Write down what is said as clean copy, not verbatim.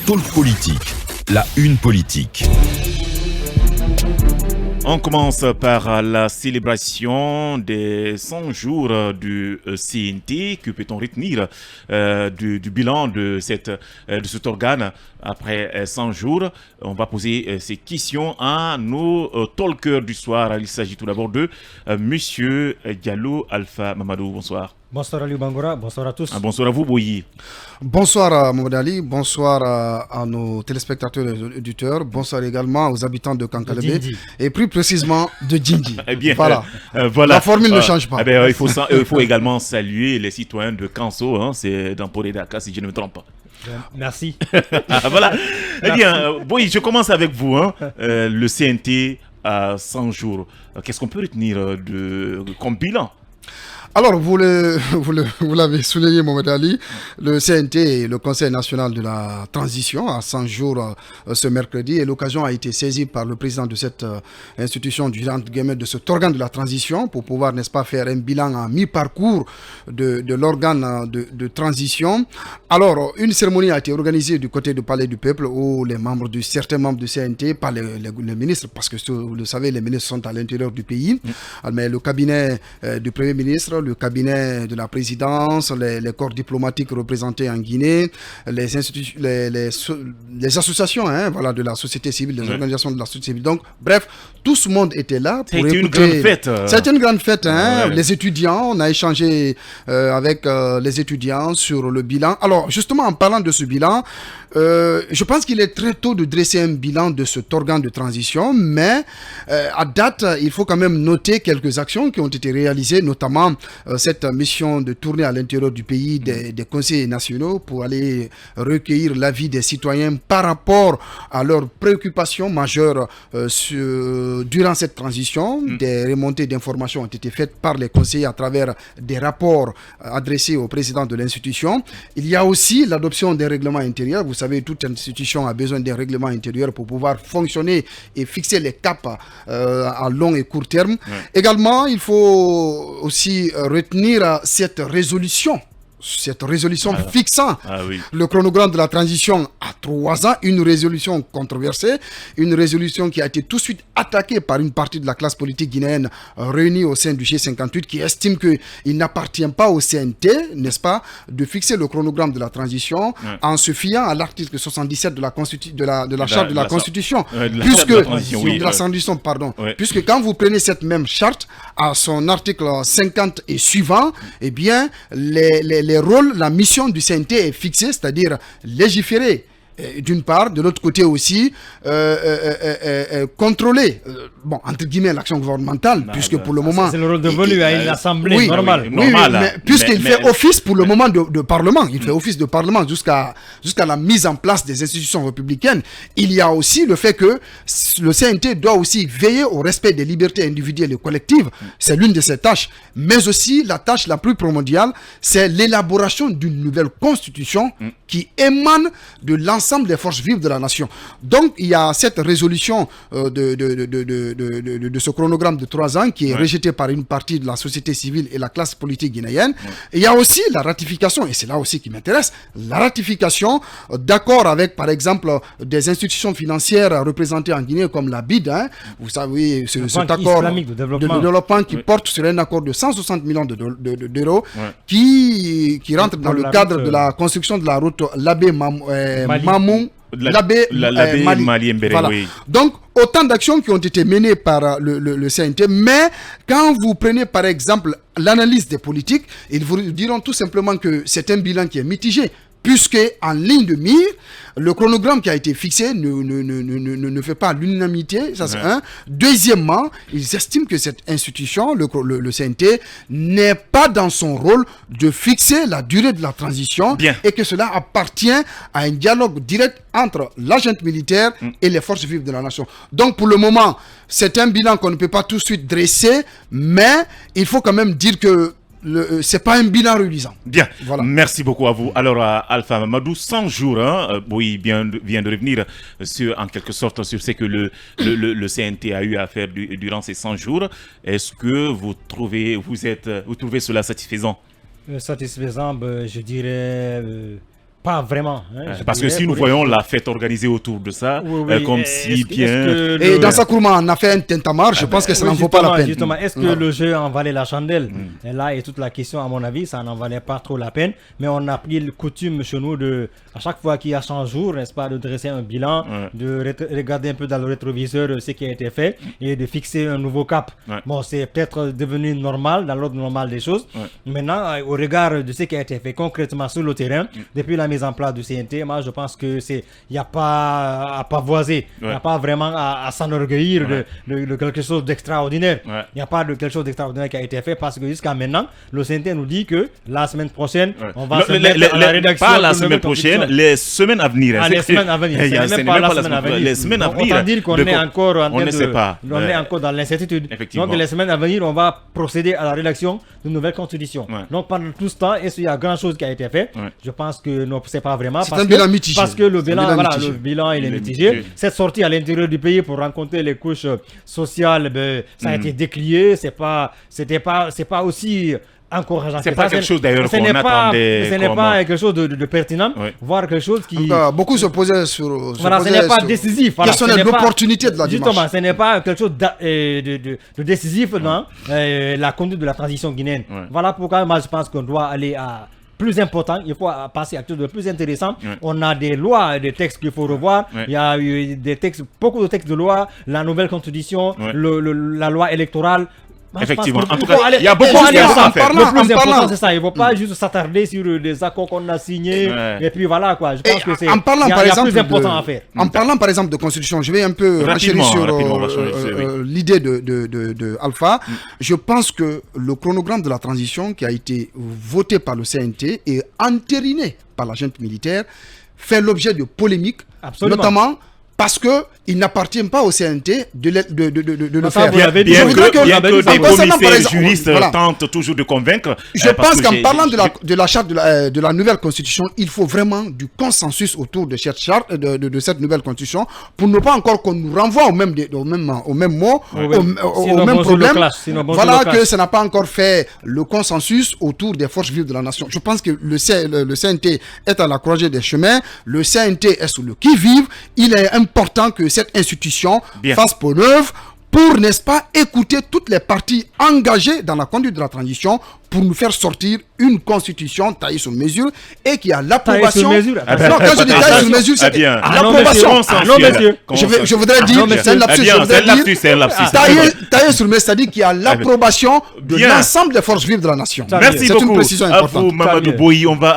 Talk Politique, la une politique. On commence par la célébration des 100 jours du CNT. Que peut-on retenir du bilan de cet organe après 100 jours? On va poser ces questions à nos talkers du soir. Il s'agit tout d'abord de Monsieur Diallo Alpha Mamadou. Bonsoir. Bonsoir Ali Bangora, bonsoir à tous. Bonsoir à vous, Boyi. Bonsoir Mohamed Ali, bonsoir à nos téléspectateurs et auditeurs, bonsoir également aux habitants de Kankalebe et plus précisément de Djinji. Eh bien, voilà. Voilà. La formule ne change pas. Il faut également saluer les citoyens de Kanso, hein, c'est dans Podedaka si je ne me trompe pas. Merci. Voilà. Eh bien, Boyi, je commence avec vous. Hein. Le CNT à 100 jours. Qu'est-ce qu'on peut retenir comme bilan? Alors, vous l'avez souligné, Mohamed Ali, le CNT, le Conseil national de la transition, à 100 jours ce mercredi, et l'occasion a été saisie par le président de cette institution, de cet organe de la transition, pour pouvoir, n'est-ce pas, faire un bilan à mi-parcours de l'organe de transition. Alors, une cérémonie a été organisée du côté du Palais du Peuple, où certains membres du CNT, pas les ministres, parce que vous le savez, les ministres sont à l'intérieur du pays, mais le cabinet du Premier ministre, le cabinet de la présidence, les corps diplomatiques représentés en Guinée, les associations de la société civile, les organisations de la société civile. Donc, bref, tout ce monde était là pour écouter. Une grande fête. C'était une grande fête. Les étudiants, on a échangé avec les étudiants sur le bilan. Alors, justement, en parlant de ce bilan, je pense qu'il est très tôt de dresser un bilan de cet organe de transition, mais à date, il faut quand même noter quelques actions qui ont été réalisées, notamment cette mission de tourner à l'intérieur du pays des conseillers nationaux pour aller recueillir l'avis des citoyens par rapport à leurs préoccupations majeures durant cette transition. Des remontées d'informations ont été faites par les conseillers à travers des rapports adressés au président de l'institution. Il y a aussi l'adoption des règlements intérieurs. Vous savez, toute institution a besoin d'un règlement intérieur pour pouvoir fonctionner et fixer les caps à long et court terme. Également, il faut aussi retenir cette résolution fixant le chronogramme de la transition à 3 ans, une résolution controversée, une résolution qui a été tout de suite attaquée par une partie de la classe politique guinéenne réunie au sein du G58 qui estime qu'il n'appartient pas au CNT, n'est-ce pas, de fixer le chronogramme de la transition en se fiant à l'article 77 de la charte de la Constitution, puisque quand vous prenez cette même charte à son article 50 et suivant, eh bien les rôles, la mission du CNT est fixée, c'est-à-dire légiférer d'une part, de l'autre côté aussi contrôler, entre guillemets, l'action gouvernementale, puisque pour le moment... C'est le rôle dévolu à une assemblée normale. Mais puisqu'il fait office pour le moment de parlement, il fait office de parlement jusqu'à la mise en place des institutions républicaines. Il y a aussi le fait que le CNT doit aussi veiller au respect des libertés individuelles et collectives. C'est l'une de ses tâches. Mais aussi, la tâche la plus primordiale, c'est l'élaboration d'une nouvelle constitution qui émane de l'ensemble des forces vives de la nation. Donc, il y a cette résolution de ce chronogramme de 3 ans qui est rejetée par une partie de la société civile et la classe politique guinéenne. Et il y a aussi la ratification, et c'est là aussi qui m'intéresse, la ratification d'accord avec, par exemple, des institutions financières représentées en Guinée comme la BID. Vous savez, cet accord de développement qui porte sur un accord de 160 millions d'euros qui rentre dans le cadre de la construction de la route Labé Mamou, Labé Mali. Voilà. Donc, autant d'actions qui ont été menées par le CNT, mais quand vous prenez par exemple l'analyse des politiques, ils vous diront tout simplement que c'est un bilan qui est mitigé, puisque en ligne de mire, le chronogramme qui a été fixé ne fait pas l'unanimité, ça c'est un. Deuxièmement, ils estiment que cette institution, le CNT, n'est pas dans son rôle de fixer la durée de la transition et que cela appartient à un dialogue direct entre l'agent militaire et les forces vives de la nation. Donc pour le moment, c'est un bilan qu'on ne peut pas tout de suite dresser, mais il faut quand même dire que c'est pas un bilan reluisant. Bien, voilà. Merci beaucoup à vous. Alors, Alpha Mamadou, 100 jours, vient de revenir en quelque sorte sur ce que le CNT a eu à faire durant ces 100 jours. Est-ce que vous trouvez cela satisfaisant? Satisfaisant, je dirais Pas vraiment. Parce que si nous voyons la fête organisée autour de ça, comme si bien... Et dans Sakourma, on a fait un tintamarre, je pense que ça n'en vaut pas la peine. Justement, est-ce que le jeu en valait la chandelle? Et là est toute la question, à mon avis, ça n'en valait pas trop la peine. Mais on a pris le coutume chez nous de, à chaque fois qu'il y a 100 jours, n'est-ce pas, de dresser un bilan, de regarder un peu dans le rétroviseur ce qui a été fait et de fixer un nouveau cap. Bon, c'est peut-être devenu normal, dans l'ordre normal des choses. Maintenant, au regard de ce qui a été fait concrètement sur le terrain, depuis la mise en place du CNT, moi je pense que il n'y a pas à pavoiser, il n'y a pas vraiment à s'enorgueillir de quelque chose d'extraordinaire. Il n'y a pas de quelque chose d'extraordinaire qui a été fait parce que jusqu'à maintenant, le CNT nous dit que la semaine prochaine, on va se mettre à la rédaction. Pas la semaine prochaine, les semaines à venir. Les semaines à venir. C'est même pas la semaine à venir. Les semaines à venir. Autant dire qu'on est encore en on ne sait pas. On est encore dans l'incertitude. Donc les semaines à venir, on va procéder à la rédaction d'une nouvelle constitution. Donc pendant tout ce temps, est-ce qu'il y a grand chose qui a été fait? Je pense que non, c'est pas vraiment. C'est un bilan mitigé. Parce que le bilan il est mitigé. Cette sortie à l'intérieur du pays pour rencontrer les couches sociales, ça a été décrié. C'est pas aussi encourageant. C'est pas quelque chose d'ailleurs qu'on attendait. Ce n'est pas quelque chose de pertinent, voire quelque chose qui... Beaucoup se posaient sur... Voilà, ce n'est pas décisif. Questionner l'opportunité de la démarche. Justement, ce n'est pas quelque chose de décisif dans la conduite de la transition guinéenne. Voilà pourquoi moi je pense qu'on doit aller à plus important, il faut passer à quelque chose de plus intéressant. On a des lois, des textes qu'il faut revoir. Il y a eu des textes, beaucoup de textes de loi, la nouvelle constitution, la loi électorale. Effectivement, en tout cas, il y a beaucoup de choses à faire. Le plus important, c'est ça. Il ne faut pas juste s'attarder sur des accords qu'on a signés. Et puis voilà, quoi. Je pense que c'est plus important à faire. En parlant, par exemple, de constitution, je vais un peu enchaîner sur l'idée de Alpha. Je pense que le chronogramme de la transition qui a été voté par le CNT et entériné par la junte militaire fait l'objet de polémiques, notamment parce qu'il n'appartient pas au CNT de le faire. Bien que des commissaires juristes tentent toujours de convaincre. Je pense qu'en parlant de la charte de la nouvelle constitution, il faut vraiment du consensus autour de cette charte, de cette nouvelle constitution, pour ne pas encore qu'on nous renvoie au même mot, au même problème. Voilà que ça n'a pas encore fait le consensus autour des forces vives de la nation. Je pense que le CNT est à la croisée des chemins, le CNT est sur le qui-vive, il est important que cette institution fasse peau neuve pour, n'est-ce pas, écouter toutes les parties engagées dans la conduite de la transition pour nous faire sortir une constitution taillée sur mesure et qui a l'approbation. Non, quand je dis taillée sur mesure, c'est l'approbation. Je voudrais dire, c'est un lapsus, taillée sur mesure, c'est-à-dire qu'il y a l'approbation de l'ensemble des forces vives de la nation. Merci beaucoup. C'est une précision importante. Mamadou Boyi, on va